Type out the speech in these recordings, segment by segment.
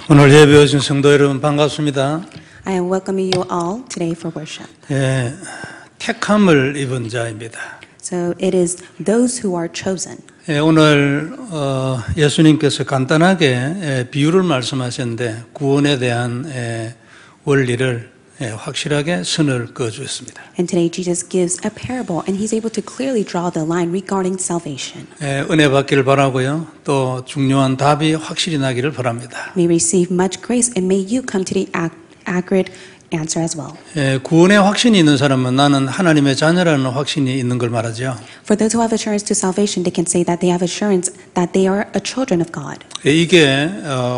오늘 예배 오신 성도 여러분 반갑습니다. I am welcoming you all today for worship. 예, 택함을 입은 자입니다. So it is those who are chosen. 예, 오늘 예수님께서 간단하게 비유를 말씀하셨는데 구원에 대한 원리를 확실하게 선을 그어주었습니다. And today Jesus gives a parable and he's able to clearly draw the line regarding salvation. 은혜 받기를 바라고요. 또 중요한 답이 확실히 나기를 바랍니다. May receive much grace and may you come to the accurate answer as well. 구원의 확신이 있는 사람은 나는 하나님의 자녀라는 확신이 있는 걸 말하죠. For those who have assurance to salvation, they can say that they have assurance that they are a children of God. 이게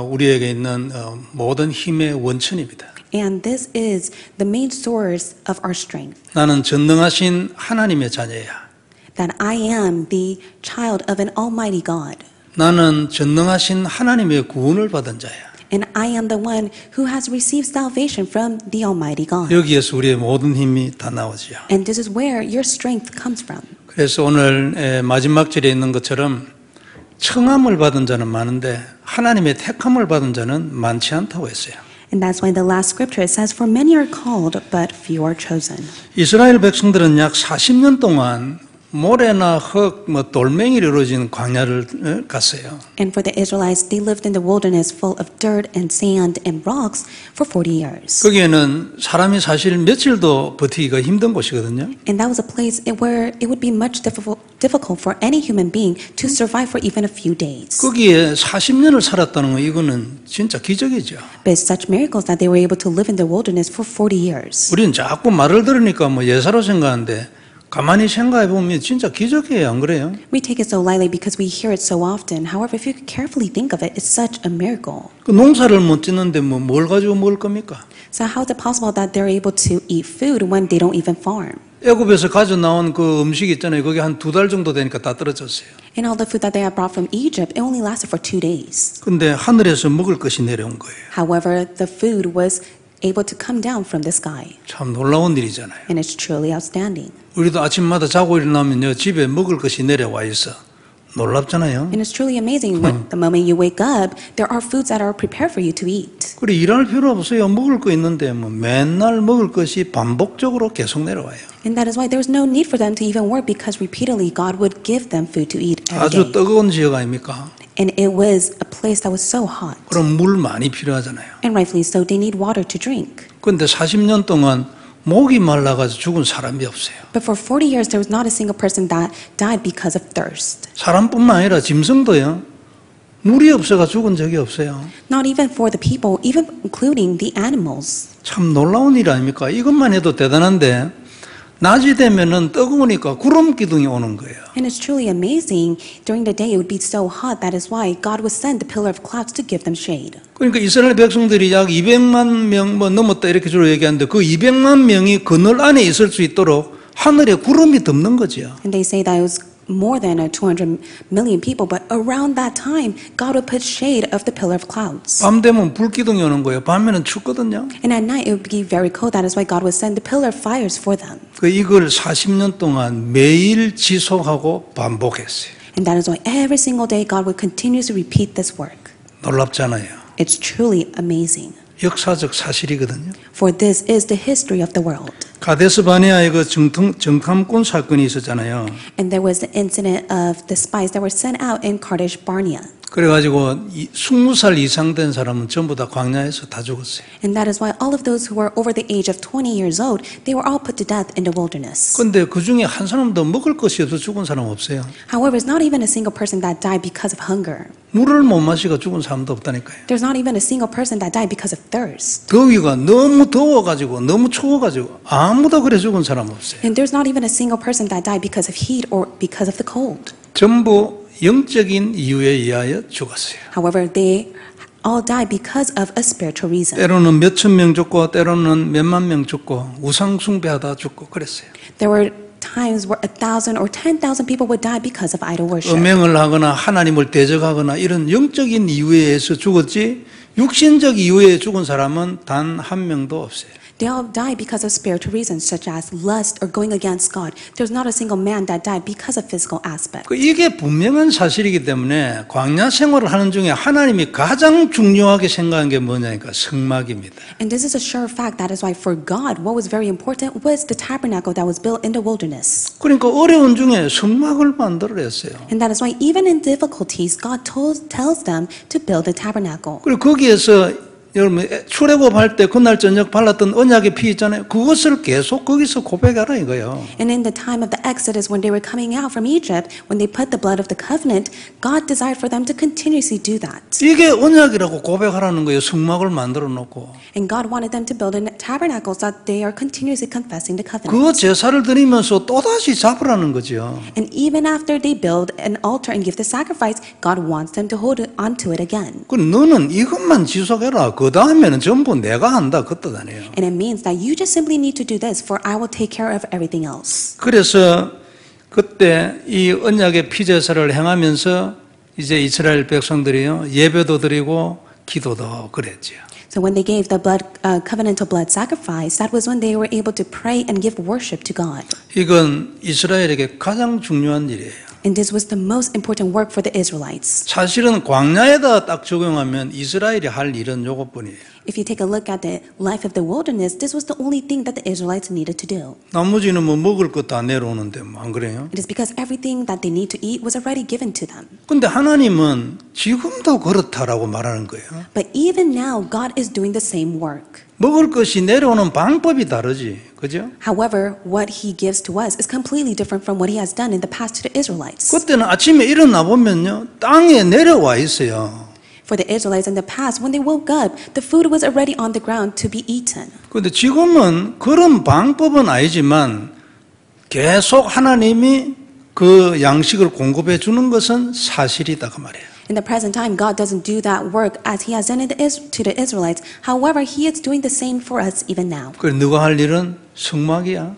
우리에게 있는 모든 힘의 원천입니다. And this is the main source of our strength. 나는 전능하신 하나님의 자녀야. That I am the child of an almighty God. 나는 전능하신 하나님의 구원을 받은 자야. And I am the one who has received salvation from the almighty God. 여기에서 우리의 모든 힘이 다 나오지요. And this is where your strength comes from. 그래서 오늘 마지막 절에 있는 것처럼 청함을 받은 자는 많은데 하나님의 택함을 받은 자는 많지 않다고 했어요. And that's why the last scripture it says, "For many are called, but few are chosen." 이스라엘 백성들은 약 40년 동안 모래나 흙, 돌멩이로 이루어진 광야를 갔어요. And for the Israelites, they lived in the wilderness full of dirt and sand and rocks for 40 years. 거기에는 사람이 사실 며칠도 버티기가 힘든 곳이거든요. And that was a place where it would be much difficult for any human being to survive for even a few days. 거기에 40년을 살았다는 거 이거는 진짜 기적이죠. But it's such miracles that they were able to live in the wilderness for 40 years. 우리는 자꾸 말을 들으니까 예사로 생각하는데 가만히 생각해 보면 진짜 기적이에요, 안 그래요? We take it so lightly because we hear it so often. However, if you carefully think of it, it's such a miracle. 그 농사를 못 짓는데 뭘 가지고 먹을 겁니까? So how is it possible that they're able to eat food when they don't even farm? 애굽에서 가져 나온 그 음식 있잖아요. 그게 한 2달 정도 되니까 다 떨어졌어요. And all the food that they had brought from Egypt, it only lasted for 2 days. 근데 하늘에서 먹을 것이 내려온 거예요. However, the food was able to come down from the sky. 참 놀라운 일이잖아요. And it's truly outstanding. 우리도 아침마다 자고 일어나면요, 집에 먹을 것이 내려와 있어. 놀랍잖아요. And it's truly amazing when the moment you wake up, there are foods that are prepared for you to eat. 그래 일할 필요 없어요. 먹을 거 있는데 맨날 먹을 것이 반복적으로 계속 내려와요. And that is why there's no need for them to even work because repeatedly God would give them food to eat every 아주 day. 뜨거운 지역 아닙니까? And it was a place that was so hot. 그럼 물 많이 필요하잖아요. And rightfully so, they need water to drink. 그런데 40년 동안 목이 말라가지고 죽은 사람이 없어요. But for 40 years, there was not a single person that died because of thirst. 사람뿐만 아니라 짐승도요. 물이 없어가 죽은 적이 없어요. Not even for the people, even including the animals. 참 놀라운 일 아닙니까? 이것만 해도 대단한데 낮이 되면은 뜨거우니까 구름 기둥이 오는 거예요. And it's truly amazing. During the day, it would be so hot. That is why God would send the pillar of clouds to give them shade. 그러니까 이스라엘 백성들이 약 200만 명 넘었다 이렇게 주로 얘기하는데 그 200만 명이 그늘 안에 있을 수 있도록 하늘에 구름이 덮는 거죠. And they say that it was more than 200 million people, but around that time, God would put shade of the pillar of clouds. 밤 되면 불기둥이 오는 거예요. 밤에는 춥거든요. And at night, it would be very cold. That is why God would send the pillar of fires for them. 이걸 40년 동안 매일 지속하고 반복했어요. And that is why every single day, God would continuously repeat this work. 놀랍잖아요. It's truly amazing. 역사적 사실이거든요. For this is the history of the world. 가데스 바네아의 그 정탐꾼 사건이 있었잖아요. And there was the incident of the spies that were sent out in Kadesh Barnea. 그래가지고 20살 이상 된 사람은 전부 다 광야에서 다 죽었어요. And that is why all of those who were over the age of 20 years old, they were all put to death in the wilderness. 그런데 그 중에 한 사람도 먹을 것이 없어 죽은 사람 없어요. However, it's not even a single person that died because of hunger. 물을 못 마시고 죽은 사람도 없다니까요. There's not even a single person that died because of thirst. 더위가 너무 더워가지고 너무 추워가지고 아무도 그래 죽은 사람 없어요. And there's not even a single person that died because of heat or because of the cold. 전부 영적인 이유에 의하여 죽었어요. However, they all died because of a spiritual reason. 때로는 몇천 명 죽고 때로는 몇만 명 죽고 우상 숭배하다 죽고 그랬어요. There were times where 1,000 or 10,000 people would die because of idol worship. 음행을 하거나 하나님을 대적하거나 이런 영적인 이유에 의해서 죽었지 육신적 이유에 죽은 사람은 단 한 명도 없어요. They all died because of spiritual reasons, such as lust or going against God. There's not a single man that died because of physical aspect. 이게 분명한 사실이기 때문에 광야 생활을 하는 중에 하나님이 가장 중요하게 생각한 게 뭐냐니까 성막입니다. And this is a sure fact. That is why for God, what was very important was the tabernacle that was built in the wilderness. 그러니까 어려운 중에 성막을 만들어냈어요. And that is why even in difficulties, God tells them to build a tabernacle. 그리고 거기에서 여러분 출애굽할 때 그날 저녁 발랐던 언약의 피 있잖아요. 그것을 계속 거기서 고백하라 이거예요. And in the time of the Exodus, when they were coming out from Egypt, when they put the blood of the covenant, God desired for them to continuously do that. 이게 언약이라고 고백하라는 거예요. 성막을 만들어 놓고. And God wanted them to build a tabernacle so that they are continuously confessing the covenant. 그 제사를 드리면서 또다시 잡으라는 거죠. And even after they build an altar and give the sacrifice, God wants them to hold on to it again. 그 너는 이것만 지속해라. 그 다음에는 전부 내가 한다. 그 뜻 아니에요. And it means that you just simply need to do this, for I will take care of everything else. 그래서 그때 이 언약의 피제사를 행하면서 이제 이스라엘 백성들이요 예배도 드리고 기도도 그랬죠. So when they gave the covenantal blood sacrifice, that was when they were able to pray and give worship to God. 이건 이스라엘에게 가장 중요한 일이에요. And this was the most important work for the Israelites. 사실은 광야에다 딱 적용하면 이스라엘이 할 일은 요것뿐이에요. If you take a look at the life of the wilderness, this was the only thing that the Israelites needed to do. 나머지는 뭐 먹을 것 다 내려오는데 뭐 안 그래요? It is because everything that they need to eat was already given to them. 근데 하나님은 지금도 그렇다라고 말하는 거예요. But even now, God is doing the same work. 먹을 것이 내려오는 방법이 다르지. 그죠? However, what He gives to us is completely different from what He has done in the past to the Israelites. 그때는 아침에 일어나 보면요. 땅에 내려와 있어요. For the Israelites in the past, when they woke up, the food was already on the ground to be eaten. 그런데 지금은 그런 방법은 아니지만 계속 하나님이 그 양식을 공급해 주는 것은 사실이다 그 말이에요. In the present time, God doesn't do that work as He has done to the Israelites. However, He is doing the same for us even now. 그래 너가 할 일은 성막이야.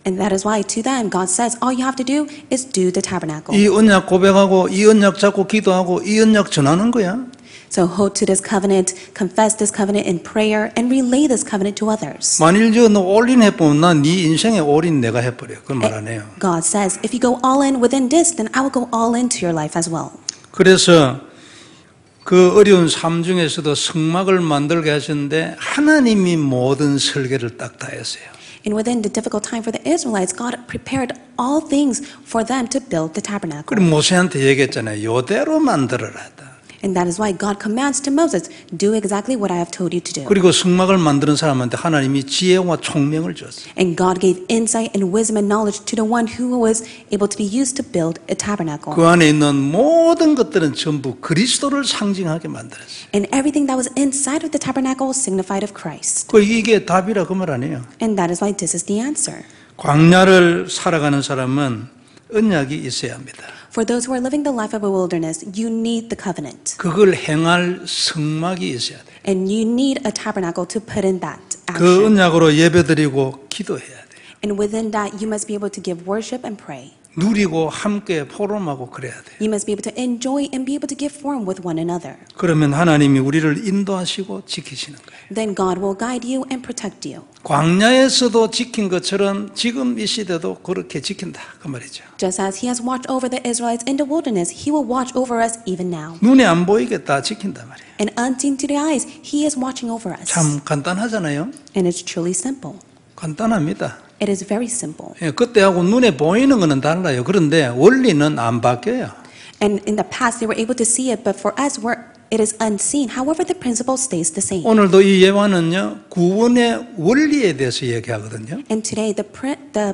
And that is why to them, God says, all you have to do is do the tabernacle. 이 언약 고백하고 이 언약 잡고 기도하고 이 언약 전하는 거야. So hold to this covenant, confess this covenant in prayer, and relay this covenant to others. 만일 너 올인 해보면 난 네 인생에 올인 내가 해버려. 그건 말 안 해요. God says, if you go all in within this, then I will go all into your life as well. 그래서 그 어려운 삶 중에서도 성막을 만들게 하셨는데 하나님이 모든 설계를 딱 다 했어요. And within the difficult time for the Israelites, God prepared all things for them to build the tabernacle. 그리고 모세한테 얘기했잖아요. 요대로 만들어라. And that is why God commands to Moses, do exactly what I have told you to do. 그리고 성막을 만드는 사람한테 하나님이 지혜와 총명을 줬어요. And God gave insight and wisdom and knowledge to the one who was able to be used to build a tabernacle. 그 안에 있는 모든 것들은 전부 그리스도를 상징하게 만들었어요. And everything that was inside of the tabernacle signified of Christ. 이게 답이라 그 말 아니에요. And that is why this is the answer. 광야를 살아가는 사람은 언약이 있어야 합니다. For those who are living the life of a wilderness, you need the covenant. 그걸 행할 성막이 있어야 돼요. And you need a tabernacle to put in that 그 action. 언약으로 예배드리고 기도해야 돼요. And within that, you must be able to give worship and pray. 누리고 함께 포럼하고 그래야 돼요. You must be able to enjoy and be able to give form with one another. 그러면 하나님이 우리를 인도하시고 지키시는 거예요. Then God will guide you and protect you. 광야에서도 지킨 것처럼 지금 이 시대도 그렇게 지킨다 그 말이죠. Just as He has watched over the Israelites in the wilderness, He will watch over us even now. 눈에 안 보이게 다 지킨단 말이에요. And unseen to the eyes, He is watching over us. 참 간단하잖아요. And it's truly simple. 간단합니다. It is very simple. 예, 그때하고 눈에 보이는 거는 달라요. 그런데 원리는 안 바뀌어요. And in the past, they were able to see it, but for us, it is unseen. However, the principle stays the same. 오늘도 이 예화는요 구원의 원리에 대해서 얘기하거든요. And today, the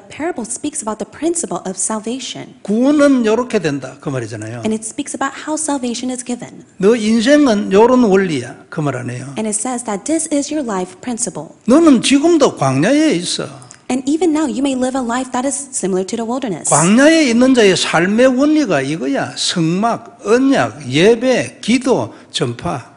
parable speaks about the principle of salvation. 구원은 이렇게 된다 그 말이잖아요. And it speaks about how salvation is given. 너 인생은 이런 원리야 그 말 아니에요. And it says that this is your life principle. 너는 지금도 광야에 있어. And even now, you may live a life that is similar to the wilderness. 광야에 있는 자의 삶의 원리가 이거야. 성막, 언약, 예배, 기도, 전파.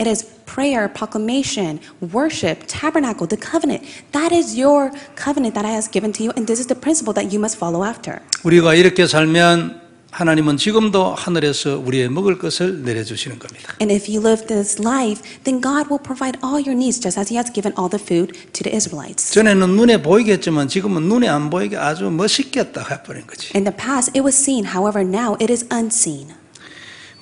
It is prayer, proclamation, worship, tabernacle, the covenant. That is your covenant that I have given to you, and this is the principle that you must follow after. 우리가 이렇게 살면 하나님은 지금도 하늘에서 우리의 먹을 것을 내려주시는 겁니다. And if you live this life, then God will provide all your needs just as He has given all the food to the Israelites. 전에는 눈에 보이겠지만 지금은 눈에 안 보이게 아주 멋있게 딱 해버린 거지. In the past, it was seen. However, now it is unseen.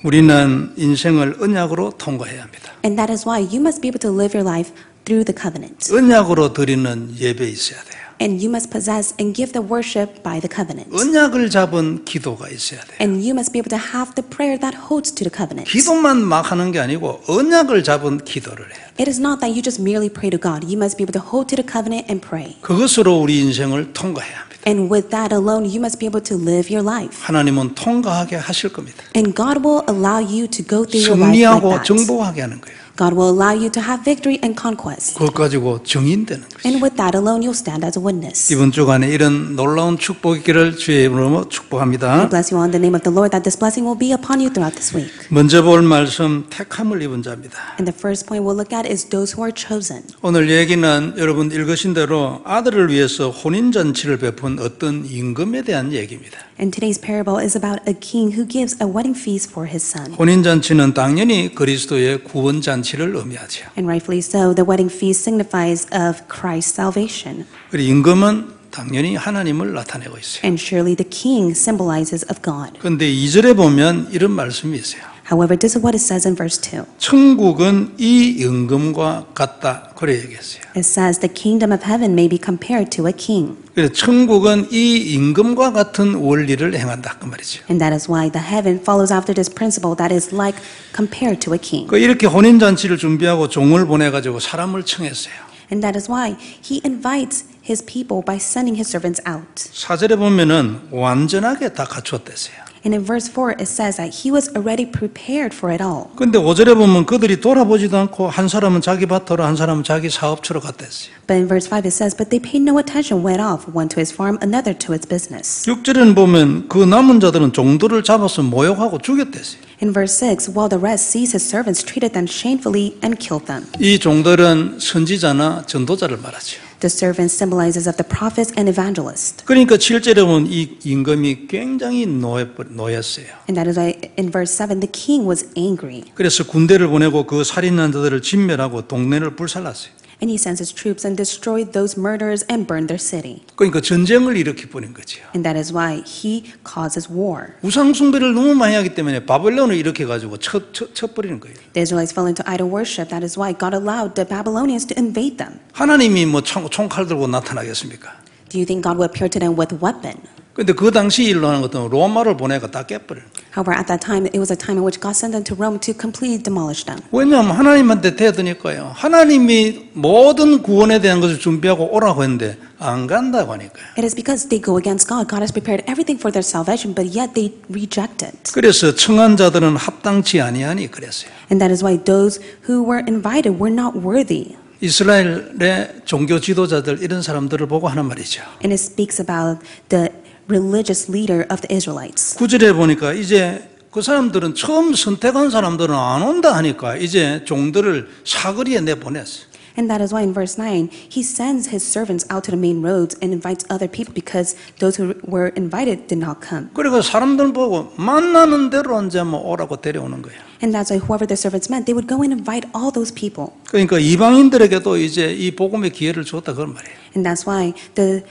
우리는 인생을 언약으로 통과해야 합니다. And that is why you must be able to live your life through the covenant. 언약으로 드리는 예배 있어야 돼요. And you must possess and give the worship by the covenant. 언약을 잡은 기도가 있어야 돼요. And you must be able to have the prayer that holds to the covenant. 기도만 막 하는 게 아니고 언약을 잡은 기도를 해요. It is not that you just merely pray to God. You must be able to hold to the covenant and pray. 그것으로 우리 인생을 통과해야 합니다. And with that alone, you must be able to live your life. 하나님은 통과하게 하실 겁니다. And God will allow you to go through your life like 승리하고 that. 정복하게 하는 거예요. God will allow you to have victory and conquest. 그것 가지고 증인되는 거죠. And with that alone, you'll stand as a witness. 이번 주간에 이런 놀라운 축복이 있기를 주의 이름으로 축복합니다. I bless you all in the name of the Lord that this blessing will be upon you throughout this week. 먼저 볼 말씀 택함을 입은 자입니다. And the first point we'll look at is those who are chosen. 오늘 얘기는 여러분 읽으신 대로 아들을 위해서 혼인잔치를 베푼 어떤 임금에 대한 얘기입니다. And today's parable is about a king who gives a wedding feast for his son. 혼인잔치는 당연히 그리스도의 구원잔치를 의미하죠. And rightfully so, the wedding feast signifies of Christ's salvation. 그리고 임금은 당연히 하나님을 나타내고 있어요. And surely the king symbolizes of God. 그런데 2절에 보면 이런 말씀이 있어요. However, this is what it says in verse 2. 천국은 이 임금과 같다. 그래 얘기했어요. It says the kingdom of heaven may be compared to a king. 그래서 천국은 이 임금과 같은 원리를 행한다. 그 말이죠. And that is why the heaven follows after this principle that is like compared to a king. 이렇게 혼인잔치를 준비하고 종을 보내가지고 사람을 청했어요. And that is why he invites his people by sending his servants out. 4절에 보면은 완전하게 다 갖추었댔어요. And in verse 4 it says that he was already prepared for it all. 근데 5절에 보면 그들이 돌아보지도 않고 한 사람은 자기 밭으로 한 사람은 자기 사업처로 갔댔어요. But in verse 5 it says, but they paid no attention, went off, one to his farm, another to his business. 6절에는 보면 그 남은 자들은 종들을 잡아서 모욕하고 죽였댔어요. In verse 6, while the rest seized his servants, treated them shamefully and killed them. 이 종들은 선지자나 전도자를 말하죠. The servants symbolizes of the prophets and evangelists. 그러니까 7절에 보면 이 임금이 굉장히 노였어요. And that is why in verse 7 the king was angry. 그래서 군대를 보내고 그 살인한 자들을 진멸하고 동네를 불살랐어요. And he sends his troops and destroyed those murderers and burned their city. 그러니까 전쟁을 일으켜 버린 거죠. And that is why he causes war. 우상 숭배를 너무 많이 하기 때문에 바벨론을 일으켜 가지고 쳐버리는 거예요. The Israelites fell into idol worship. That is why God allowed the Babylonians to invade them. 하나님이 뭐 총칼 들고 나타나겠습니까? Do you think God would appear to them with weapon? 근데 그 당시 일어나는 것은 로마를 보내가 다 깨버려요. However, at that time, it was a time in which God sent them to Rome to completely demolish them. 왜냐하면 하나님한테 대드니까요. 하나님이 모든 구원에 대한 것을 준비하고 오라고 했는데 안 간다고 하니까요. It is because they go against God. God has prepared everything for their salvation, but yet they reject it. 그래서 청한 자들은 합당치 아니하니 그랬어요. And that is why those who were invited were not worthy. 이스라엘의 종교 지도자들 이런 사람들을 보고 하는 말이죠. And it speaks about the religious leader of the Israelites. 9절에 보니까 이제 그 사람들은 처음 선택한 사람들은 안 온다 하니까 이제 종들을 사거리에 내보냈어요. And that is why in verse 9, he sends his servants out to the main roads and invites other people because those who were invited did not come. 그리고 사람들 보고 만나는 대로 이제 뭐 오라고 데려오는 거예요. And that's why whoever the servants met, they would go and invite all those people. 그러니까 이방인들에게도 이제 이 복음의 기회를 줬다 그런 말이에요. And that's why the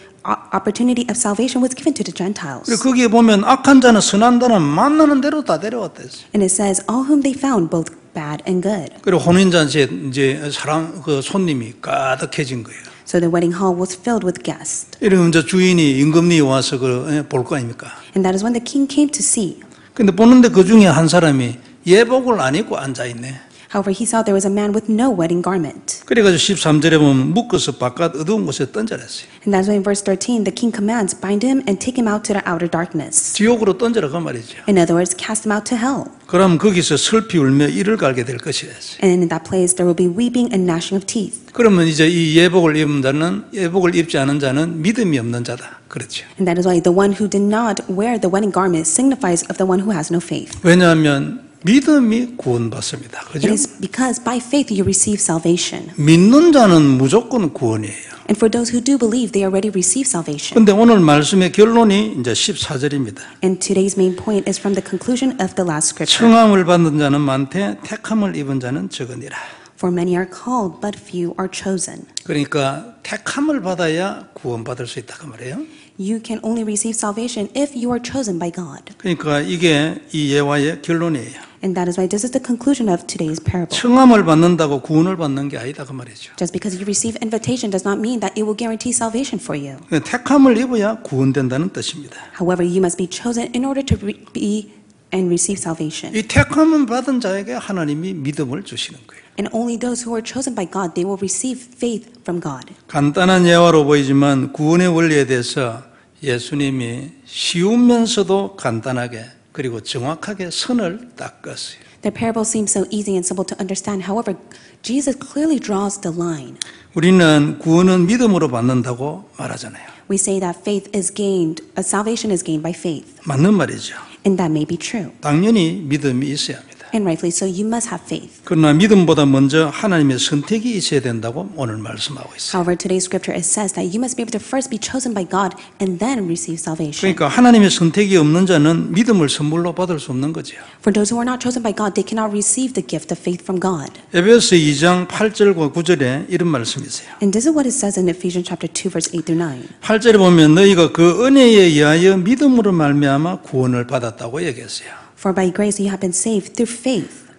opportunity of salvation was given to the Gentiles. 그리고 거기에 보면 악한 자는 선한 자는 만나는 대로 다 데려왔다 했어요. And it says, all whom they found, both bad and good. 그리고 혼인잔치에 이제 사람 그 손님이 가득해진 거예요. So the wedding hall was filled with guests. 이러면 이제 주인이 임금이 와서 그 볼 거 아닙니까? And that is when the king came to see. 근데 보는데 그 중에 한 사람이 예복을 안 입고 앉아 있네. However, he saw there was a man with no wedding garment. 그래가지고 13절에 보면 묶어서 바깥 어두운 곳에 던져냈어요. And that's why in verse 13, the king commands, bind him and take him out to the outer darkness. 지옥으로 던져라 그 말이죠. In other words, cast him out to hell. 그럼 거기서 슬피 울며 이를 갈게 될 것이었어요. And in that place, there will be weeping and gnashing of teeth. 그러면 이제 이 예복을 입은 자는 예복을 입지 않은 자는 믿음이 없는 자다. 그렇죠. And that is why the one who did not wear the wedding garment signifies of the one who has no faith. 왜냐하면 믿음이 구원받습니다. It 그죠? is because by faith you receive salvation. 믿는 자는 무조건 구원이에요. And for those who do believe, they already receive salvation. 그런데 오늘 말씀의 결론이 이제 14절입니다. And today's main point is from the conclusion of the last scripture. 청함을 받은 자는 많되 택함을 입은 자는 적으니라. For many are called, but few are chosen. 그러니까 택함을 받아야 구원받을 수 있다 그 말이에요. You can only receive salvation if you are chosen by God. 그러니까 이게 이 예화의 결론이에요. And that is why this is the conclusion of today's parable. 청함을 받는다고 구원을 받는 게 아니다 그 말이죠. Just because you receive invitation does not mean that it will guarantee salvation for you. 택함을 입어야 구원된다는 뜻입니다. However, you must be chosen in order to be and receive salvation. 이 택함을 받은 자에게 하나님이 믿음을 주시는 거예요. And only those who are chosen by God, they will receive faith from God. 간단한 예화로 보이지만 구원의 원리에 대해서 예수님이 쉬우면서도 간단하게 그리고 정확하게 선을 딱 그었어요. The parable seems so easy and simple to understand. However, Jesus clearly draws the line. 우리는 구원은 믿음으로 받는다고 말하잖아요. We say that faith is gained, salvation is gained by faith. 맞는 말이죠. And that may be true. 당연히 믿음이 있어야 합니다. And rightly so, you must have faith. 그러나 믿음보다 먼저 하나님의 선택이 있어야 된다고 오늘 말씀하고 있어요. However, today's scripture it says that you must be able to first be chosen by God and then receive salvation. 그러니까 하나님의 선택이 없는 자는 믿음을 선물로 받을 수 없는 거죠. For those who are not chosen by God, they cannot receive the gift of faith from God. 에베소 2장 8절과 9절에 이런 말씀이 있어요. And this is what it says in Ephesians chapter 2 verse 8 through 9. 8절에 보면 너희가 그 은혜에 의하여 믿음으로 말미암아 구원을 받았다고 얘기했어요. For by grace you have been saved through faith.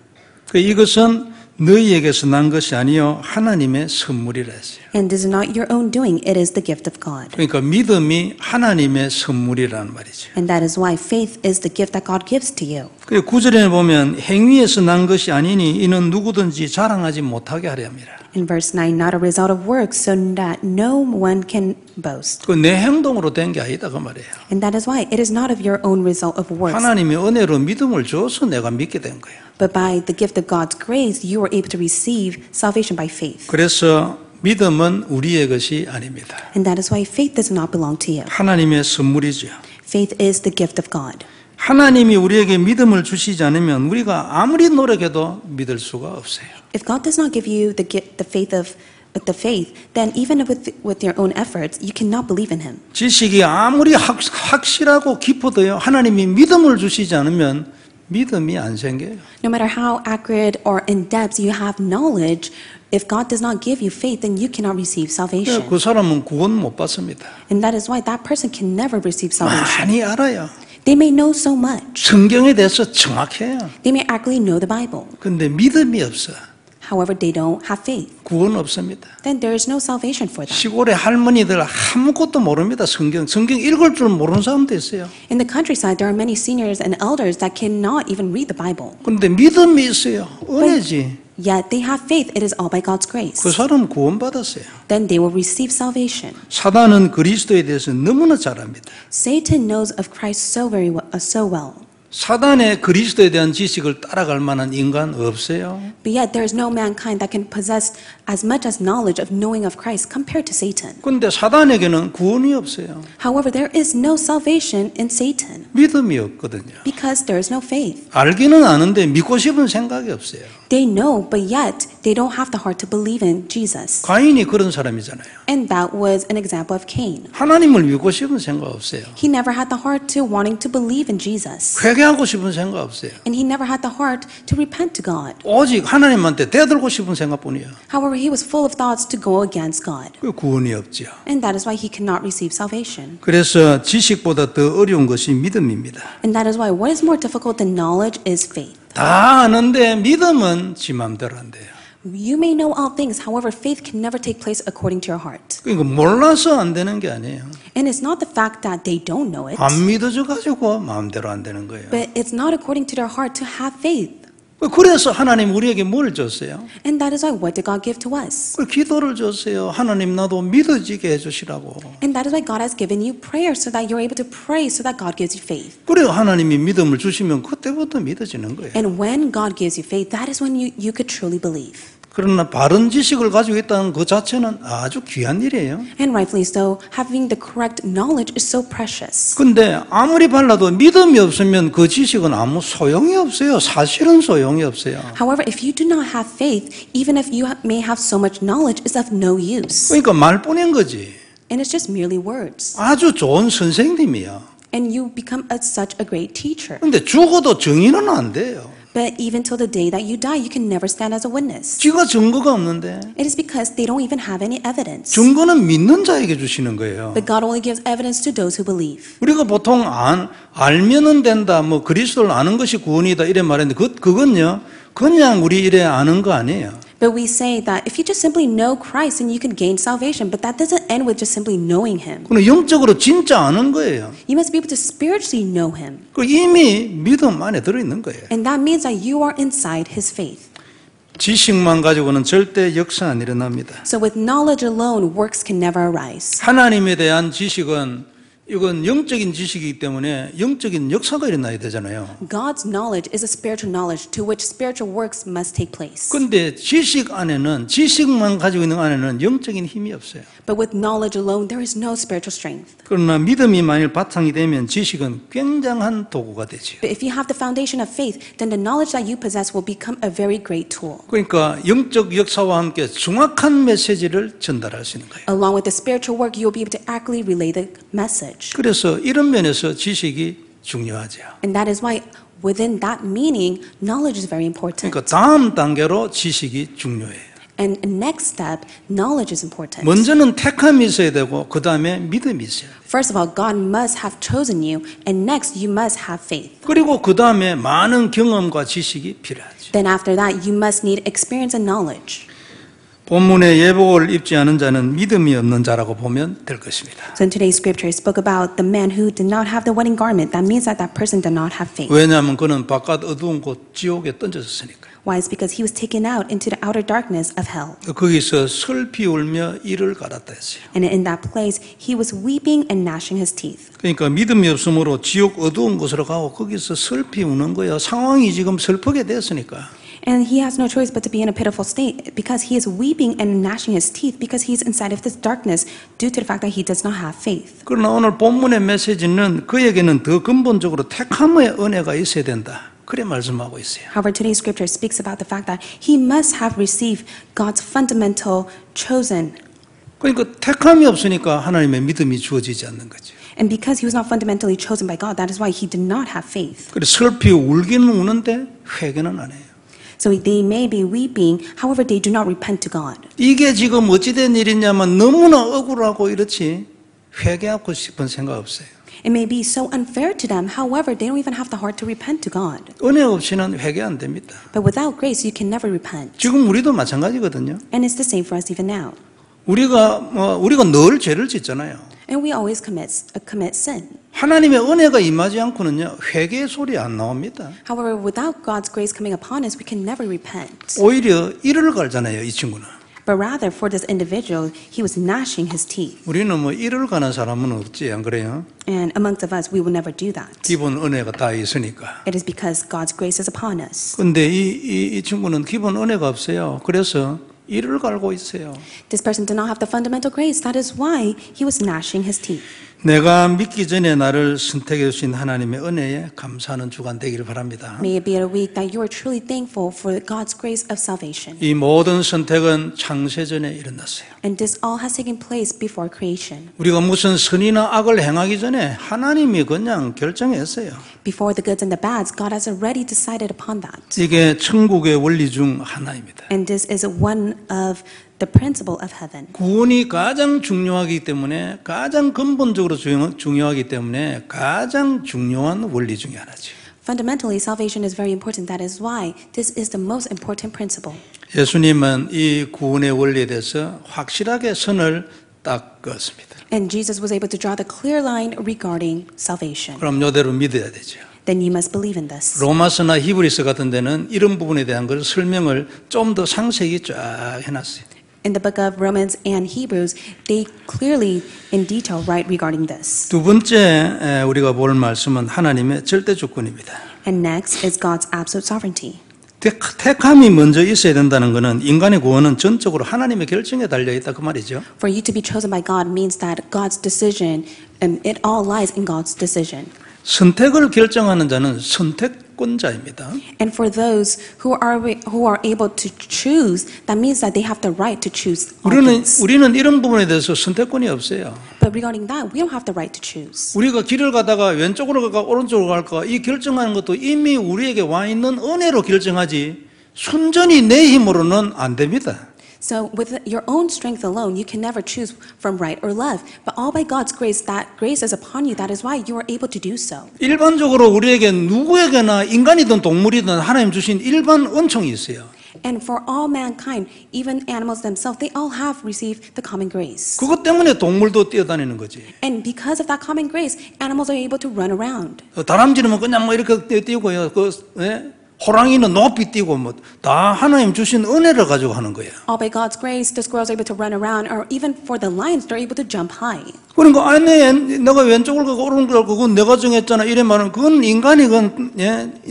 이것은 너희에게서 난 것이 아니요 하나님의 선물이라 했어요. And this is not your own doing, it is the gift of God. 그러니까 믿음이 하나님의 선물이라는 말이죠. And that is why faith is the gift that God gives to you. 그리고 9절에 보면 행위에서 난 것이 아니니 이는 누구든지 자랑하지 못하게 하려 함이라. In verse 9, not a result of works, so that no one can boast. 그 내 행동으로 된 게 아니다 그 말이에요. And that is why it is not of your own result of works. 하나님의 은혜로 믿음을 줘서 내가 믿게 된 거예요. But by the gift of God's grace, you are able to receive salvation by faith. 그래서 믿음은 우리의 것이 아닙니다. And that is why faith does not belong to you. 하나님의 선물이죠. Faith is the gift of God. 하나님이 우리에게 믿음을 주시지 않으면 우리가 아무리 노력해도 믿을 수가 없어요. If God does not give you the faith, then even with your own efforts, you cannot believe in Him. 지식이 아무리 확실하고 깊어도요, 하나님이 믿음을 주시지 않으면 믿음이 안 생겨요. No matter how accurate or in depth you have knowledge, if God does not give you faith, then you cannot receive salvation. 그 사람은 구원 못 받습니다. And that is why that person can never receive salvation. 많이 알아요. They may know so much. 성경에 대해서 정확해요. They may accurately know the Bible. 근데 믿음이 없어. However, they don't have faith. 구원 없습니다. Then there is no salvation for them. 시골의 할머니들 아무것도 모릅니다. 성경 읽을 줄 모르는 사람도 있어요. In the countryside, there are many seniors and elders that cannot even read the Bible. 근데 믿음이 있어요. 은혜지. Yet they have faith. It is all by God's grace. 그 사람 구원 받았어요. Then they will receive salvation. 사단은 그리스도에 대해서 너무나 잘 압니다. Satan knows of Christ so well. 사단의 그리스도에 대한 지식을 따라갈 만한 인간 없어요. But yet there is no mankind that can possess as much as knowledge of knowing of Christ compared to Satan. 그런데 사단에게는 구원이 없어요. However, there is no salvation in Satan 믿음이 없거든요. because there is no faith. 알기는 아는데 믿고 싶은 생각이 없어요. They know, but yet they don't have the heart to believe in Jesus. 가인이 그런 사람이잖아요. And that was an example of Cain. 하나님을 믿고 싶은 생각 없어요. He never had the heart to wanting to believe in Jesus. 회개하고 싶은 생각 없어요. And he never had the heart to repent to God. 오직 하나님한테 대들고 싶은 생각뿐이에요. However, he was full of thoughts to go against God. 그 구원이 없죠. And that is why he cannot receive salvation. 그래서 지식보다 더 어려운 것이 믿음입니다. And that is why what is more difficult than knowledge is faith. 다 아는데 믿음은 지 맘대로 안 돼요. You may know all things, however, faith can never take place according to your heart. 그러니까 몰라서 안 되는 게 아니에요. And it's not the fact that they don't know it, 안 믿어져 가지고 마음대로 안 되는 거예요. but it's not according to their heart to have faith. 그래서 하나님 우리에게 뭘 줬어요? And that is why what did God give to us? 기도를 줬어요. 하나님 나도 믿어지게 해주시라고. And that is why God has given you prayer so that you're able to pray so that God gives you faith. 그래요. 하나님이 믿음을 주시면 그때부터 믿어지는 거예요. And when God gives you faith, that is when you could truly believe. 그러나 바른 지식을 가지고 있다는 그 자체는 아주 귀한 일이에요. And rightfully so, having the correct knowledge is so precious. 근데 아무리 발라도 믿음이 없으면 그 지식은 아무 소용이 없어요. 사실은 소용이 없어요. However, if you do not have faith, even if you may have so much knowledge, is of no use. 그러니까 말뿐인 거지. And it's just merely words. 아주 좋은 선생님이야. And you become such a great teacher. 근데 죽어도 증인은 안 돼요. But even till the day that you die, you can never stand as a witness. 지가 증거가 없는데 It is because they don't even have any evidence. 증거는 믿는 자에게 주시는 거예요. But God only gives evidence to those who believe. 우리가 보통 알면은 된다, 뭐 그리스도를 아는 것이 구원이다 이래 말했는데 그건요 그냥 우리 이래 아는 거 아니에요. But we say that if you just simply know Christ, then you can gain salvation. But that doesn't end with just simply knowing Him. 그건 영적으로 진짜 아는 거예요. You must be able to spiritually know Him. 그 이미 믿음 안에 들어 있는 거예요. And that means that you are inside His faith. 지식만 가지고는 절대 역사 안 일어납니다. So with knowledge alone, works can never arise. 하나님에 대한 지식은 이건 영적인 지식이기 때문에 영적인 역사가 일어나야 되잖아요. God's knowledge is a spiritual knowledge to which spiritual works must take place. 근데 지식만 가지고 있는 안에는 영적인 힘이 없어요. But with knowledge alone, there is no spiritual strength. 그러나 믿음이 만일 바탕이 되면 지식은 굉장한 도구가 되죠. But if you have the foundation of faith, then the knowledge that you possess will become a very great tool. 그러니까 영적 역사와 함께 정확한 메시지를 전달할 수 있는 거예요. Along with the spiritual work, you'll be able to accurately relay the message. 그래서 이런 면에서 지식이 중요하죠. And that is why within that meaning, knowledge is very important. 그러니까 다음 단계로 지식이 중요해요. And next step, knowledge is important. 먼저는 택함이 있어야 되고 그 다음에 믿음이 있어야 돼요. First of all, God must have chosen you, and next you must have faith. 그리고 그 다음에 많은 경험과 지식이 필요하죠. Then after that, you must need experience and knowledge. 본문에 예복을 입지 않은 자는 믿음이 없는 자라고 보면 될 것입니다. So in today's scripture, it spoke about the man who did not have the wedding garment. That means that that person did not have faith. 왜냐하면 그는 바깥 어두운 곳 지옥에 던졌으니까요. Why? It's because he was taken out into the outer darkness of hell. 거기서 슬피 울며 이를 갈았다 했어요. And in that place, he was weeping and gnashing his teeth. 그러니까 믿음이 없으므로 지옥 어두운 곳으로 가고 거기서 슬피 우는 거예요. 상황이 지금 슬프게 됐으니까. And he has no choice but to be in a pitiful state because he is weeping and gnashing his teeth because he's inside of this darkness due to the fact that he does not have faith. 그러나 오늘 본문의 메시지는 그에게는 더 근본적으로 택함의 은혜가 있어야 된다. 그래 말씀하고 있어요. However, today's scripture speaks about the fact that he must have received God's fundamental chosen. 그러니까 택함이 없으니까 하나님의 믿음이 주어지지 않는 거죠. And because he was not fundamentally chosen by God, that is why he did not have faith. 그래 슬피 울기는 우는데 회개는 안 해요. So they may be weeping, however, they do not repent to God. 이게 지금 어찌된 일이냐면 너무나 억울하고 이렇지 회개하고 싶은 생각 없어요. It may be so unfair to them, however, they don't even have the heart to repent to God. 은혜 없이는 회개 안 됩니다. But without grace, you can never repent. 지금 우리도 마찬가지거든요. And it's the same for us even now. 우리가 늘 죄를 짓잖아요. And we always commit sin. 하나님의 은혜가 임하지 않고는요 회개의 소리 안 나옵니다. However, without God's grace coming upon us, we can never repent. 오히려 이를 갈잖아요, 이 친구는. But rather, for this individual, he was gnashing his teeth. 우리는 뭐 이를 가는 사람은 없지, 안 그래요? And amongst of us, we will never do that. 기본 은혜가 다 있으니까. It is because God's grace is upon us. 근데 이 친구는 기본 은혜가 없어요. 그래서 이를 갈고 있어요. This person did not have the fundamental grace. That is why he was gnashing his teeth. 내가 믿기 전에 나를 선택해 주신 하나님의 은혜에 감사하는 주간 되기를 바랍니다. May it be a week that you are truly thankful for God's grace of salvation. 이 모든 선택은 창세전에 일어났어요. And this all has taken place before creation. 우리가 무슨 선이나 악을 행하기 전에 하나님이 그냥 결정했어요. Before the goods and the bads, God has already decided upon that. 이게 천국의 원리 중 하나입니다. And this is one of the principle of heaven. 구원이 가장 중요하기 때문에 가장 근본적으로 중요하기 때문에 가장 중요한 원리 중에 하나죠. Fundamentally, salvation is very important. That is why this is the most important principle. 예수님은 이 구원의 원리에 대해서 확실하게 선을 딱 그었습니다. And Jesus was able to draw the clear line regarding salvation. 그럼 이대로 믿어야 되죠. Then you must believe in this. 로마서나 히브리서 같은 데는 이런 부분에 대한 걸 설명을 좀 더 상세히 쫙 해놨어요. In the book of Romans and Hebrews, they clearly in detail write regarding this. 두 번째 우리가 볼 말씀은 하나님의 절대 주권입니다. And next is God's absolute sovereignty. 택함이 먼저 있어야 된다는 것은 인간의 구원은 전적으로 하나님의 결정에 달려 있다 그 말이죠. For you to be chosen by God means that God's decision, it all lies in God's decision. 선택을 결정하는 자는 선택권자입니다. And for those who are able to choose, that means that they have the right to choose all things. 우리는 이런 부분에 대해서 선택권이 없어요. But regarding that, we don't have the right to choose. 우리가 길을 가다가 왼쪽으로 갈까 오른쪽으로 갈까 이 결정하는 것도 이미 우리에게 와 있는 은혜로 결정하지 순전히 내 힘으로는 안 됩니다. So with your own strength alone, you can never choose from right or left. But all by God's grace, that grace is upon you. That is why you are able to do so. 일반적으로 우리에게 누구에게나 인간이든 동물이든 하나님 주신 일반 은총이 있어요. And for all mankind, even animals themselves, they all have received the common grace. 그것 때문에 동물도 뛰어다니는 거지. And because of that common grace, animals are able to run around. 다람쥐는 그냥 뭐 이렇게 뛰고요. 호랑이는 높이 뛰고 뭐 다 하나님 주신 은혜를 가지고 하는 거예요. All by God's grace, the squirrels are able to run around, or even for the lions, they're able to jump high. 그러니까 아니 내가 왼쪽을 가고 오른쪽을 가고 그건 내가 정했잖아 이래 말은 그건 인간이 그건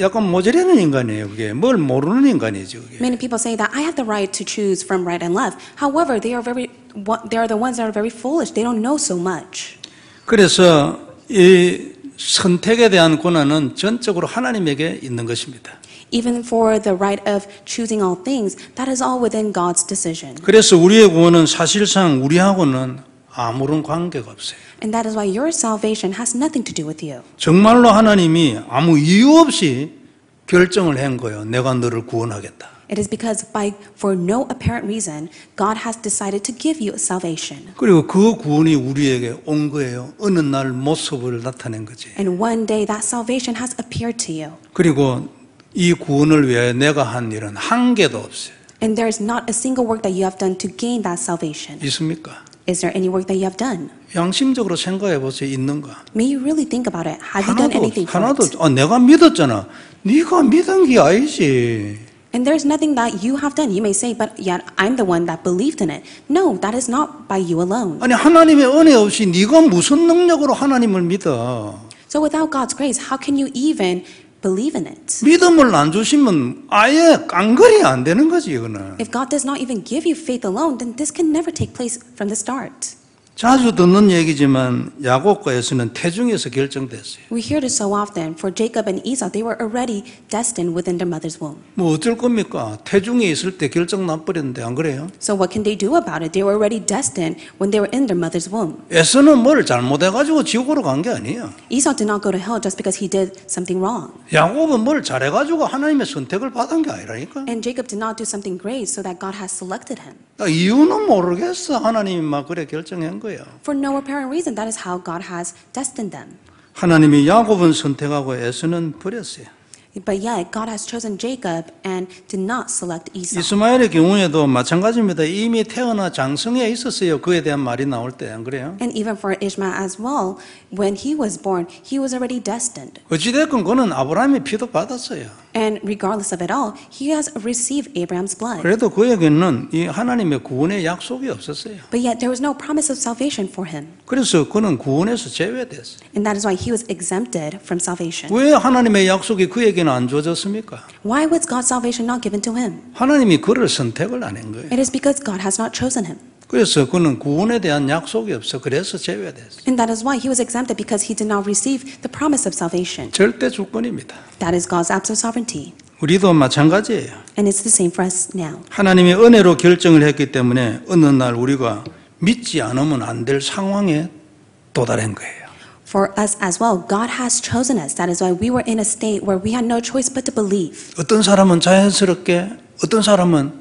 약간 모자라는 인간이에요. 그게 뭘 모르는 인간이죠. 그게. Many people say that I have the right to choose from right and left. However, they are the ones that are very foolish. They don't know so much. 그래서 이 선택에 대한 권한은 전적으로 하나님에게 있는 것입니다. Even for the right of choosing all things, that is all within God's decision. 그래서 우리의 구원은 사실상 우리하고는 아무런 관계가 없어요. And that is why your salvation has nothing to do with you. 정말로 하나님이 아무 이유 없이 결정을 한 거예요. 내가 너를 구원하겠다. It is because for no apparent reason, God has decided to give you salvation. 그리고 그 구원이 우리에게 온 거예요. 어느 날 모습을 나타낸 거지. And one day that salvation has appeared to you. 그리고 이 구원을 위해 내가 한 일은 한 개도 없어요. And there is not a single work that you have done to gain that salvation. 있습니까? Is there any work that you have done? 양심적으로 생각해 보세요. 있는가? May you really think about it. Have you done anything for 하나도 it? 내가 믿었잖아. 네가 믿은 게 아니지. And there's nothing that you have done. You may say, but yet I'm the one that believed in it. No, that is not by you alone. 아니 하나님의 은혜 없이 네가 무슨 능력으로 하나님을 믿어? So without God's grace, how can you even believe in it? 믿음을 안 주시면 아예 깡거리 안 되는 거지 이거는. If God does not even give you faith alone, then this can never take place from the start. 자주 듣는 얘기지만 야곱과 에서는 태중에서 결정됐어요. We hear this so often. For Jacob and Esau, they were already destined within their mother's womb. 뭐 어쩔 겁니까? 태중에 있을 때 결정 나버렸는데 안 그래요? So what can they do about it? They were already destined when they were in their mother's womb. 에서는 뭘 잘못해가지고 지옥으로 간 게 아니에요. Esau did not go to hell just because he did something wrong. 야곱은 뭘 잘해가지고 하나님의 선택을 받은 게 아니라니까. And Jacob did not do something great so that God has selected him. 이유는 모르겠어. 하나님이 막 그래 결정한 거예요. For no apparent reason, that is how God has destined them. 하나님이 야곱은 선택하고 에서는 버렸어요. But yet, God has chosen Jacob and did not select Esau. 이스마엘의 경우에도 마찬가지입니다. 이미 태어나 장성해 있었어요. 그에 대한 말이 나올 때 안 그래요? And even for Ishmael as well, when he was born, he was already destined. 어찌됐건 그는 아브라함의 피도 받았어요. And regardless of it all, he has received Abraham's blood. 그래도 그에게는 이 하나님의 구원의 약속이 없었어요. But yet, there was no promise of salvation for him. 그래서 그는 구원에서 제외됐어요. And that is why he was exempted from salvation. 왜 하나님의 약속이 그에게는 안 주어졌습니까? Why was God's salvation not given to him? 하나님이 그를 선택을 안 한 거예요. It is because God has not chosen him. 그래서 그는 구원에 대한 약속이 없어. 그래서 제외됐어요. And that is why he was exempted, because he did not receive the promise of salvation. 절대 주권입니다. That is God's absolute sovereignty. 우리도 마찬가지예요. And it's the same for us now. 하나님의 은혜로 결정을 했기 때문에 어느 날 우리가 믿지 않으면 안 될 상황에 도달한 거예요. For us as well, God has chosen us. That is why we were in a state where we had no choice but to believe. 어떤 사람은 자연스럽게, 어떤 사람은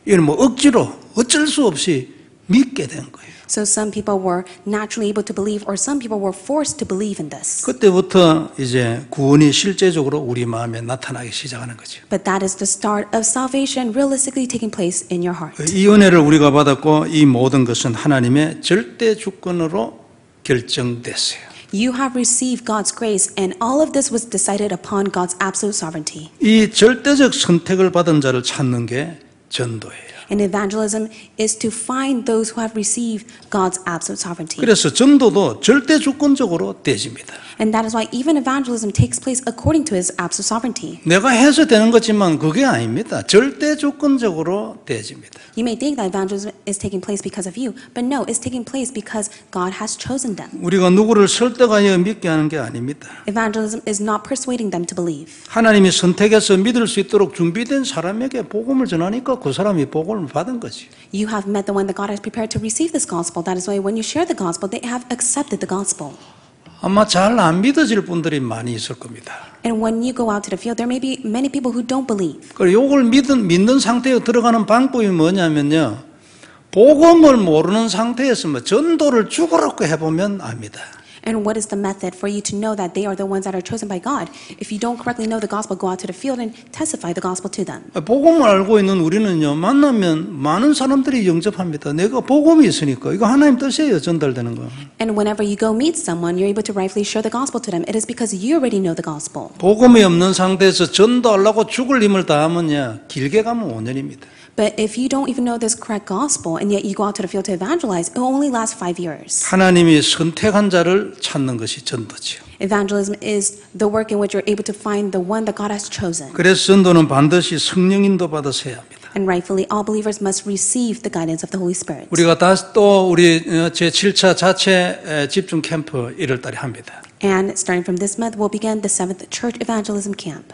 이런 뭐 억지로 어쩔 수 없이 믿게 된 거예요. So some people were naturally able to believe, or some people were forced to believe in this. 그때부터 이제 구원이 실제적으로 우리 마음에 나타나기 시작하는 거죠. But that is the start of salvation realistically taking place in your heart. 이 은혜를 우리가 받았고 이 모든 것은 하나님의 절대 주권으로 결정됐어요. You have received God's grace, and all of this was decided upon God's absolute sovereignty. 이 절대적 선택을 받은 자를 찾는 게 전도예요. And evangelism is to find those who have received God's absolute sovereignty. 그래서 전도도 절대 주권적으로 되집니다. And that is why even evangelism takes place according to his absolute sovereignty. 내가 해서 되는 거지만 그게 아닙니다. 절대 주권적으로 되집니다. You may think that evangelism is taking place because of you, but no, it's taking place because God has chosen them. 우리가 누구를 설득하여 믿게 하는 게 아닙니다. Evangelism is not persuading them to believe. 하나님이 선택해서 믿을 수 있도록 준비된 사람에게 복음을 전하니까 그 사람이 복음을 받은 거지. You have met the one that God has prepared to receive this gospel. That is why when you share the gospel, they have accepted the gospel. 아마 잘 안 믿어질 분들이 많이 있을 겁니다. And when you go out to the field, there may be many people who don't believe. 그리고 이걸 믿는 상태에 들어가는 방법이 뭐냐면요. 복음을 모르는 상태에서 전도를 죽으라고 해보면 압니다. And what is the method for you to know that they are the ones that are chosen by God? If you don't correctly know the gospel, go out to the field and testify the gospel to them. 복음을 알고 있는 우리는요. 만나면 많은 사람들이 영접합니다. 내가 복음이 있으니까 이거 하나님 뜻이에요. 전달되는 거. And whenever you go meet someone, you're able to rightfully share the gospel to them. It is because you already know the gospel. 복음이 없는 상태에서 전도하려고 죽을 힘을 다하면요. 길게 가면 5년입니다. But if you don't even know this correct gospel and yet you go out to the field to evangelize, it will only last 5 years. 하나님이 선택한 자를 찾는 것이 전도지요. Evangelism is the work in which you're able to find the one that God has chosen. 그래서 전도는 반드시 성령 인도 받아서 해야 합니다. And rightfully, all believers must receive the guidance of the Holy Spirit. 우리가 다시 또 우리 제7차 자체 집중 캠프 1월 달에 합니다. And starting from this month, we'll begin the 7th Church Evangelism Camp.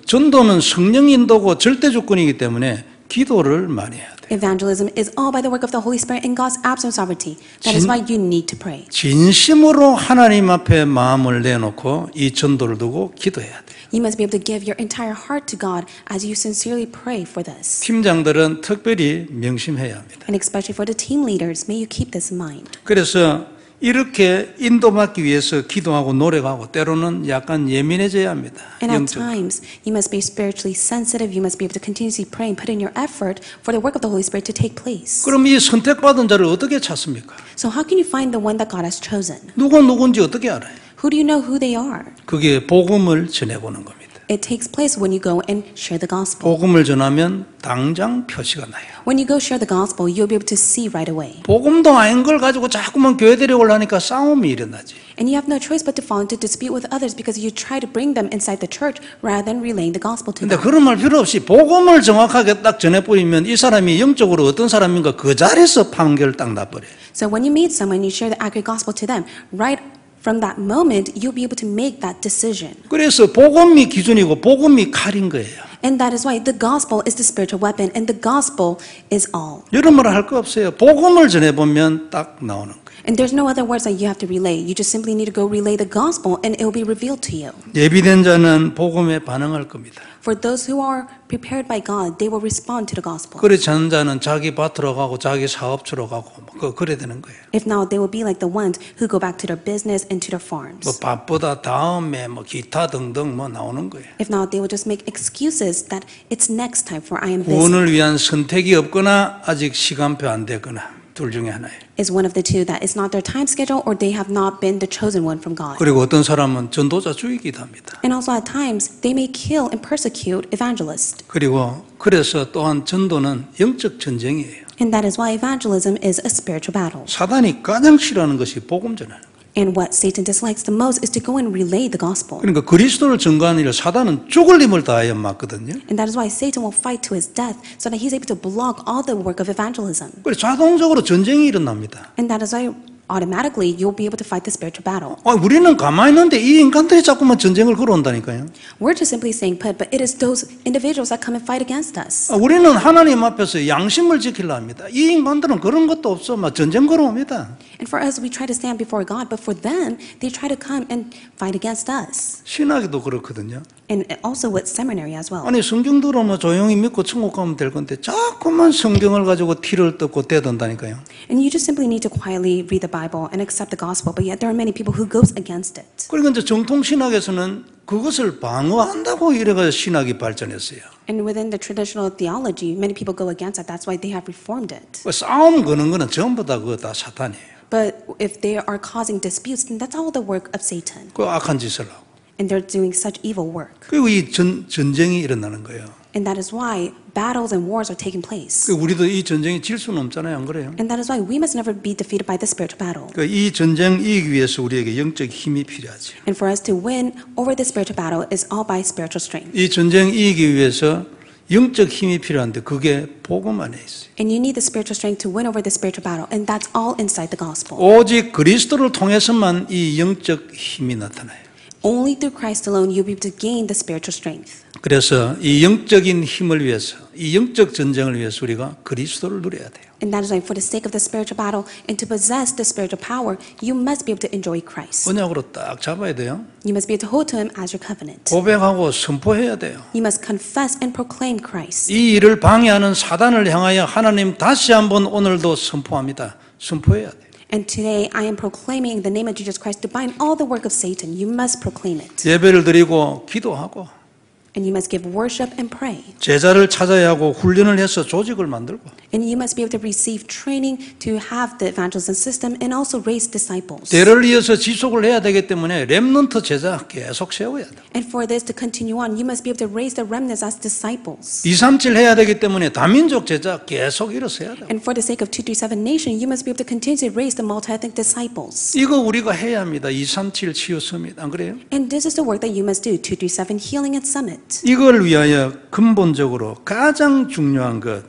전도는 성령 인도고 절대 조건이기 때문에 기도를 많이 해야 돼요. Evangelism is all by the work of the Holy Spirit and God's absolute sovereignty. That is why you need to pray. 진심으로 하나님 앞에 마음을 내놓고 이 전도를 두고 기도해야 돼요. You must be able to give your entire heart to God as you sincerely pray for this. 팀장들은 특별히 명심해야 합니다. And especially for the team leaders, may you keep this in mind. 그래서 이렇게 인도받기 위해서 기도하고 노력하고 때로는 약간 예민해져야 합니다. And at 영적으로. times, you must be spiritually sensitive. You must be able to continuously pray and put in your effort for the work of the Holy Spirit to take place. 그럼 이 선택받은 자를 어떻게 찾습니까? So how can you find the one that God has chosen? 누가 누군지 어떻게 알아요? Who do you know who they are? 그게 복음을 전해보는 겁니다. It takes place when you go and share the gospel. 복음을 전하면 당장 표시가 나요. When you go share the gospel, you'll be able to see right away. 복음도 아닌 걸 가지고 자꾸만 교회 데려오려니까 싸움이 일어나지. And you have no choice but to fall into dispute with others because you try to bring them inside the church rather than relaying the gospel to 근데 them. 그런 말 필요 없이 복음을 정확하게 딱 전해버리면 이 사람이 영적으로 어떤 사람인가 그 자리에서 판결 딱 나버려요. So when you meet someone, you share the accurate gospel to them. Right from that moment, you'll be able to make that decision. 그래서 복음이 기준이고 복음이 칼인 거예요. And that is why the gospel is the spiritual weapon and the gospel is all. 이런 말 할 거 없어요. 복음을 전해보면 딱 나오는 거예요. And there's no other words that you have to relay. You just simply need to go relay the gospel and it will be revealed to you. 예비된 자는 복음에 반응할 겁니다. For those who are prepared by God, they will respond to the gospel. 그렇지 않은 자는 자기 밭으로 가고 자기 사업처로 가고 그래 되는 거예요. If not, they will be like the ones who go back to their business and to their farms. 뭐 밥보다 다음에 뭐 기타 등등 뭐 나오는 거예요. If not, they will just make excuses that it's next time for I am busy. 구원을 위한 선택이 없거나 아직 시간표 안 되거나 둘 중에 하나예요. Is one of the two that is not their time schedule or they have not been the chosen one from God. 그리고 어떤 사람은 전도자 죽이기도 합니다. And also at times, they may kill and persecute evangelists. 그리고 그래서 또한 전도는 영적 전쟁이에요. And that is why evangelism is a spiritual battle. 사단이 가장 싫어하는 것이 복음 전하는 거예요. And what Satan dislikes the most is to go and relay the gospel. 그러니까 그리스도를 증거하는 일을 사단은 죽을 힘을 다하여 막거든요. And that is why Satan will fight to his death so that he's able to block all the work of evangelism. 그래서 자동적으로 전쟁이 일어납니다. And that is why automatically you'll be able to fight the spiritual battle. 우리는 가만히 있는데 이 인간들이 자꾸만 전쟁을 걸어온다니까요. We're just simply staying put, but it is those individuals that come and fight against us. 우리는 하나님 앞에서 양심을 지키려 합니다. 이 인간들은 그런 것도 없어. 막 전쟁 걸어옵니다. And for us, we try to stand before God, but for them, they try to come and fight against us. 신학에도 그렇거든요. And also with seminary as well. 아니 성경 들어오면 조용히 믿고 천국 가면 될 건데 자꾸만 성경을 가지고 티를 뜯고 대든다니까요. And you just simply need to quietly read the Bible and accept the gospel, but yet there are many people who goes against it. 그리고 이제 정통 신학에서는 그것을 방어한다고 이래가 신학이 발전했어요. And within the traditional theology, many people go against it. That's why they have reformed it. 싸움 거는 거는 전부 다 그거 다 사탄이에요. But if they are causing disputes, then that's all the work of Satan. 그 악한 짓을 하고. And they're doing such evil work. 그리고 이 전쟁이 일어나는 거예요. And that is why battles and wars are taking place. 우리도 이 전쟁에 질 수는 없잖아요, 안 그래요? And that is why we must never be defeated by the spiritual battle. 이 전쟁 이기기 위해서 우리에게 영적 힘이 필요하죠. And for us to win over the spiritual battle is all by spiritual strength. 이 전쟁 이기기 위해서 영적 힘이 필요한데 그게 복음 안에 있어요. And you need the spiritual strength to win over the spiritual battle, and that's all inside the gospel. 오직 그리스도를 통해서만 이 영적 힘이 나타나요. Only through Christ alone you'll be able to gain the spiritual strength. 그래서 이 영적인 힘을 위해서, 이 영적 전쟁을 위해서 우리가 그리스도를 누려야 돼요. And that is why for the sake of the spiritual battle and to possess the spiritual power, you must be able to enjoy Christ. 언약으로 딱 잡아야 돼요. You must be able to hold to Him as your covenant. 고백하고 선포해야 돼요. You must confess and proclaim Christ. 이 일을 방해하는 사단을 향하여 하나님 다시 한번 오늘도 선포합니다. 선포해야 돼요. And today I am proclaiming the name of Jesus Christ to bind all the work of Satan. You must proclaim it. 예배를 드리고 기도하고 And you must give worship and pray. 제자를 찾아야 하고 훈련을 해서 조직을 만들고 And you must be able to receive training to have the evangelism system and also raise disciples. 대를 이어서 지속을 해야 되기 때문에 렘넌트 제자 계속 세워야 돼요. And for this to continue on, you must be able to raise the remnants as disciples. 237 해야 되기 때문에 다민족 제자 계속 일어서야 돼요. And for the sake of 237 nation, you must be able to continue to raise the multi-ethnic disciples. 이거 우리가 해야 합니다. 237 치유 서밋 안 그래요? And this is the work that you must do, 237 Healing and Summit. 이걸 위하여 근본적으로 가장 중요한 것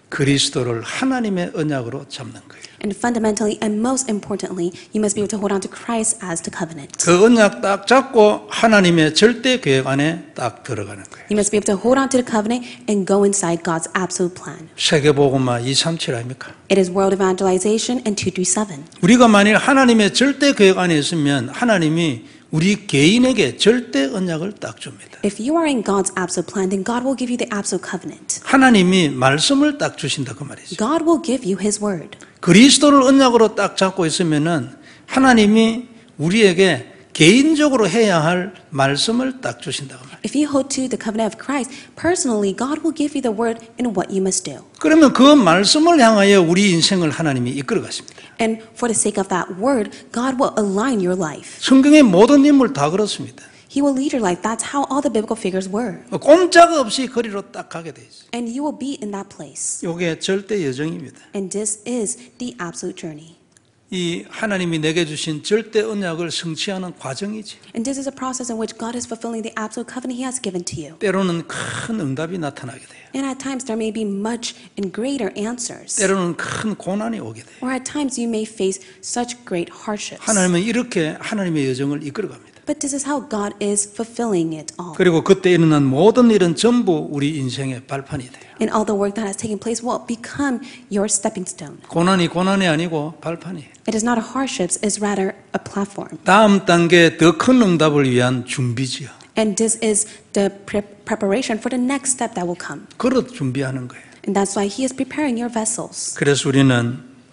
그리스도를 하나님의 언약으로 잡는 거예요. And fundamentally and most importantly, you must be able to hold on to Christ as the covenant. 그 언약 딱 잡고 하나님의 절대 계획 안에 딱 들어가는 거예요. You must be able to hold on to the covenant and go inside God's absolute plan. 세계복음화 237 아닙니까? It is world evangelization and 237. 우리가 만일 하나님의 절대 계획 안에 있으면 하나님이 우리 개인에게 절대 언약을 딱 줍니다. If you are in God's absolute plan, then God will give you the absolute covenant. 하나님이 말씀을 딱 주신다 그 말이죠. God will give you His word. 그리스도를 언약으로 딱 잡고 있으면은 하나님이 우리에게 개인적으로 해야 할 말씀을 딱 주신다 그 말이에요. If you hold to the covenant of Christ, personally, God will give you the word in what you must do. 그러면 그 말씀을 향하여 우리 인생을 하나님이 이끌어 가십니다. And for the sake of that word, God will align your life. 성경의 모든 인물 다 그렇습니다. He will lead your life. That's how all the biblical figures were. 꼼짝없이 거리로 딱 가게 돼 있어요. And you will be in that place. 이게 절대 여정입니다. And this is the absolute journey. 이 하나님이 내게 주신 절대 언약을 성취하는 과정이지. And this is a process in which God is fulfilling the absolute covenant He has given to you. 때로는 큰 응답이 나타나게 돼요. And at times there may be much and greater answers. 때로는 큰 고난이 오게 돼요. Or at times you may face such great hardships. 하나님은 이렇게 하나님의 여정을 이끌어갑니다. But this is how God is fulfilling it all. 그리고 그때 일어난 모든 일은 전부 우리 인생의 발판이 돼요. And all the work that has taken place will become your stepping stone. 고난이 아니고 발판이에요. It is not a hardships, it's rather a platform. 다음 단계 더 큰 응답을 위한 준비지요. And this is the preparation for the next step that will come. 그릇 준비하는 거예요. And that's why He is preparing your vessels. 그래서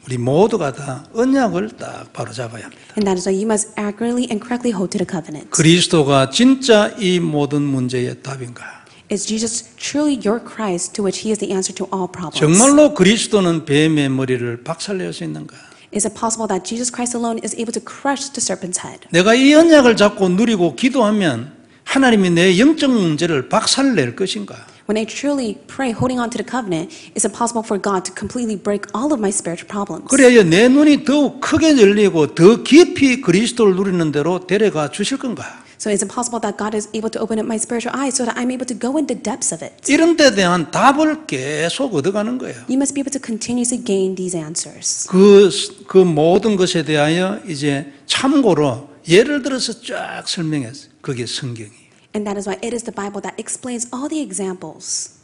우리 모두가 다 언약을 딱 바로 잡아야 합니다. And that is why you must accurately and correctly hold to the covenant. 그리스도가 진짜 이 모든 문제의 답인가? Is Jesus truly your Christ to which He is the answer to all problems? 정말로 그리스도는 뱀의 머리를 박살낼 수 있는가? Is it possible that Jesus Christ alone is able to crush the serpent's head? 내가 이 언약을 잡고 누리고 기도하면 하나님이 내 영적 문제를 박살낼 것인가? When I truly pray, holding on to the covenant, is it possible for God to completely break all of my spiritual problems? 그래야 내 눈이 더욱 크게 열리고 더 깊이 그리스도를 누리는 대로 데려가 주실 건가? So is it possible that God is able to open up my spiritual eyes so that I'm able to go in the depths of it? 이런 데 대한 답을 계속 얻어가는 거예요. You must be able to continuously gain these answers. 그 모든 것에 대하여 이제 참고로 예를 들어서 쫙 설명했어요. 그게 성경이에요. And that is why it is the Bible that explains all the examples.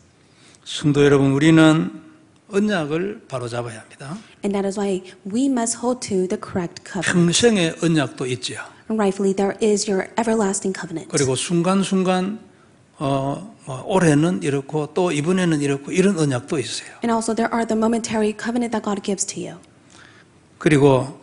성도 여러분, 우리는 언약을 바로잡아야 합니다. And that is why we must hold to the correct covenant. 평생의 언약도 있지요. And rightfully, there is your everlasting covenant. 그리고 순간순간 올해는 이렇고 또 이번에는 이렇고 이런 언약도 있어요. And also there are the momentary covenant that God gives to you. 그리고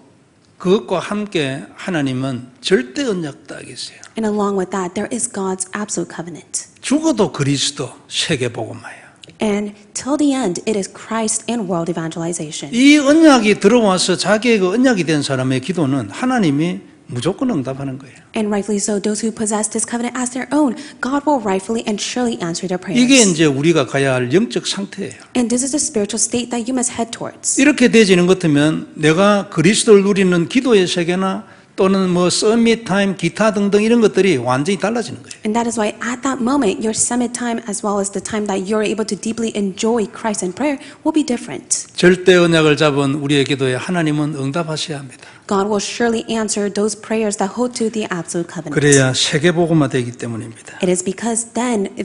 그것과 함께 하나님은 절대 언약 딱 있어요. And along with that, there is God's absolute covenant. 죽어도 그리스도 세계복음화예요. And till the end, it is Christ and world evangelization. 이 언약이 들어와서 자기의 그 언약이 된 사람의 기도는 하나님이 무조건 응답하는 거예요. And rightfully so, those who possess this covenant as their own, God will rightfully and surely answer their prayers. 이게 이제 우리가 가야 할 영적 상태예요. And this is the spiritual state that you must head towards. 이렇게 되지는 것 같으면 내가 그리스도를 누리는 기도의 세계나 또는 뭐 서밋 타임, 기타 등등 이런 것들이 완전히 달라지는 거예요. And that is why at that moment, your summit time as well as the time that you're able to deeply enjoy Christ and prayer will be different. 절대 언약을 잡은 우리의 기도에 하나님은 응답하셔야 합니다. God will surely answer those prayers that hold to the absolute covenant. 그래야 세계복음화 되기 때문입니다. It is because then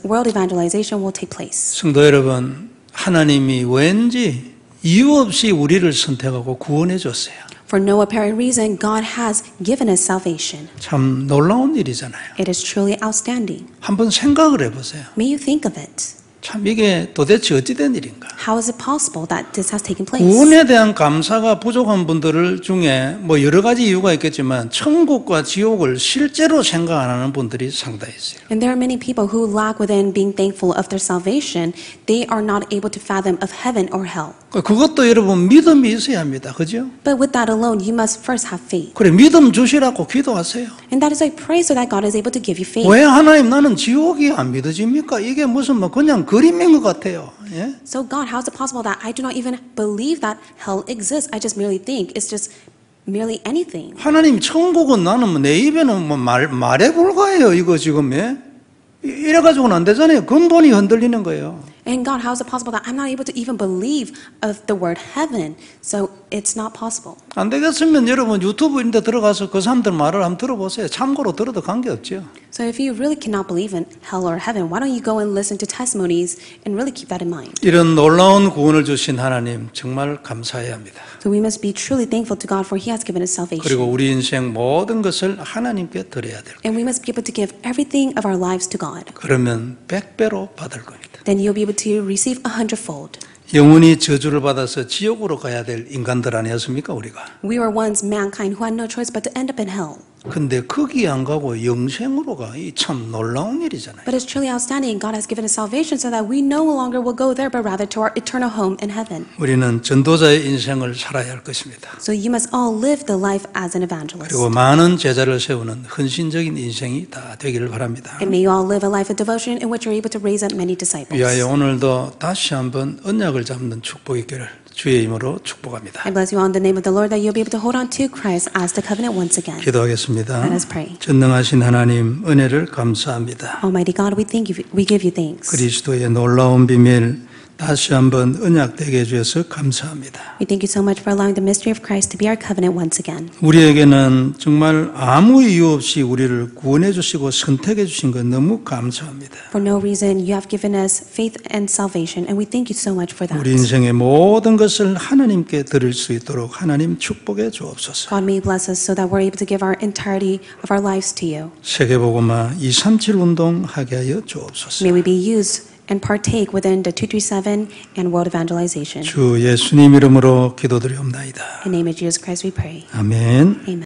world evangelization will take place. 성도 여러분, 하나님이 왠지 이유 없이 우리를 선택하고 구원해 줬어요. For no apparent reason, God has given us salvation. 참 놀라운 일이잖아요. It is truly outstanding. 한번 생각을 해보세요. May you think of it. 참 이게 도대체 어찌 된 일인가? How is it possible that this has taken place? 구원에 대한 감사가 부족한 분들 중에 뭐 여러 가지 이유가 있겠지만 천국과 지옥을 실제로 생각 안 하는 분들이 상당히 있어요. And there are many people who lack within being thankful of their salvation. They are not able to fathom of heaven or hell. 그것도 여러분 믿음이 있어야 합니다. 그죠? But with that alone, you must first have faith. 그래 믿음 주시라고 기도하세요. And that is why pray so that God is able to give you faith. 왜 하나님 나는 지옥이 안 믿어집니까? 이게 무슨 뭐 그냥 그림인 것 같아요. 예? So God, how is it possible that I do not even believe that hell exists? I just merely think it's just merely anything. 하나님 천국은 나는 뭐 내 입에는 뭐 말에 불과해요. 이거 지금 예? 이래가지고는 안 되잖아요. 근본이 흔들리는 거예요. And God, how is it possible that I'm not able to even believe of the word heaven? So it's not possible. 안 되겠으면 여러분 유튜브 이런 데 들어가서 그 사람들 말을 한번 들어보세요. 참고로 들어도 관계없죠. So if you really cannot believe in hell or heaven, why don't you go and listen to testimonies and really keep that in mind? 이런 놀라운 구원을 주신 하나님 정말 감사해야 합니다. So we must be truly thankful to God for He has given us salvation. 그리고 우리 인생 모든 것을 하나님께 드려야 될 거예요. And we must be able to give everything of our lives to God. 그러면 100배로 받을 겁니다. Then you'll be able to receive 100-fold. 영원히 저주를 받아서 지옥으로 가야 될 인간들 아니었습니까 우리가? We were once mankind who had no choice but to end up in hell. 근데 거기 안 가고 영생으로 가. 이 참 놀라운 일이잖아요. But it's truly outstanding. God has given us salvation so that we no longer will go there, but rather to our eternal home in heaven. 우리는 전도자의 인생을 살아야 할 것입니다. So you must all live the life as an evangelist. 그리고 많은 제자를 세우는 헌신적인 인생이 다 되기를 바랍니다. And may you all live a life of devotion in which you're able to raise up many disciples. 위하여 오늘도 다시 한번 언약을 잡는 축복이 있기를 주의 이름으로 축복합니다. I bless you all in the name of the Lord that you'll be able to hold on to Christ as the covenant once again. 기도하겠습니다. Let us pray. 전능하신 하나님 은혜를 감사합니다. Almighty God, we give you thanks. 그리스도의 놀라운 비밀 다시 한번 언약되게 해주셔서 감사합니다. We thank you so much for allowing the mystery of Christ to be our covenant once again. 우리에게는 정말 아무 이유 없이 우리를 구원해 주시고 선택해 주신 것 너무 감사합니다. For no reason, you have given us faith and salvation, and we thank you so much for that. 우리 인생의 모든 것을 하나님께 드릴 수 있도록 하나님 축복해 주옵소서. God may bless us so that we're able to give our entirety of our lives to you. 세계복음화 237 운동 하게 하여 주옵소서. May we be used and partake within the 237 and world evangelization. 주 예수님 이름으로 기도드리옵나이다. In the name of Jesus Christ we pray. 아멘. Amen.